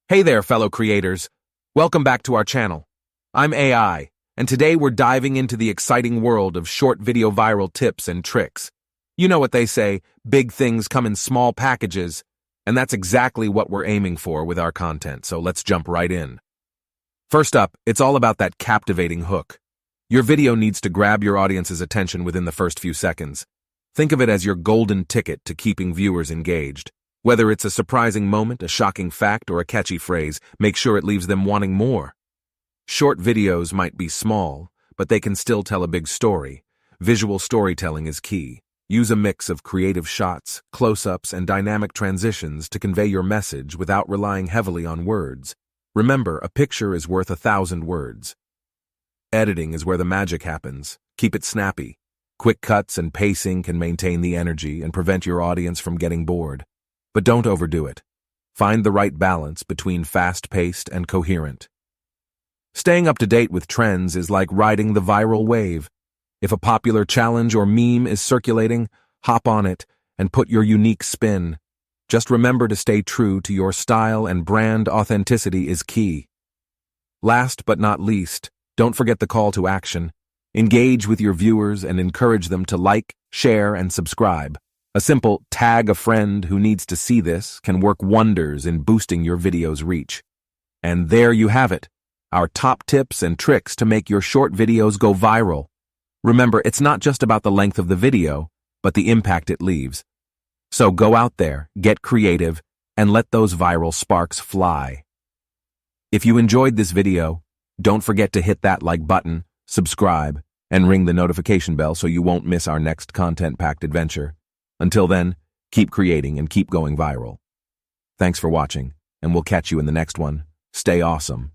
Hey there, fellow creators. Welcome back to our channel. I'm AI, and today we're diving into the exciting world of short video viral tips and tricks. You know what they say, big things come in small packages, and that's exactly what we're aiming for with our content, so let's jump right in. First up, it's all about that captivating hook. Your video needs to grab your audience's attention within the first few seconds. Think of it as your golden ticket to keeping viewers engaged. Whether it's a surprising moment, a shocking fact, or a catchy phrase, make sure it leaves them wanting more. Short videos might be small, but they can still tell a big story. Visual storytelling is key. Use a mix of creative shots, close-ups, and dynamic transitions to convey your message without relying heavily on words. Remember, a picture is worth 1,000 words. Editing is where the magic happens. Keep it snappy. Quick cuts and pacing can maintain the energy and prevent your audience from getting bored. But don't overdo it. Find the right balance between fast-paced and coherent. Staying up to date with trends is like riding the viral wave. If a popular challenge or meme is circulating, hop on it and put your unique spin. Just remember to stay true to your style, and brand authenticity is key. Last but not least, don't forget the call to action. Engage with your viewers and encourage them to like, share, and subscribe. A simple tag a friend who needs to see this can work wonders in boosting your video's reach. And there you have it, our top tips and tricks to make your short videos go viral. Remember, it's not just about the length of the video, but the impact it leaves. So go out there, get creative, and let those viral sparks fly. If you enjoyed this video, don't forget to hit that like button, subscribe, and ring the notification bell so you won't miss our next content-packed adventure. Until then, keep creating and keep going viral. Thanks for watching, and we'll catch you in the next one. Stay awesome.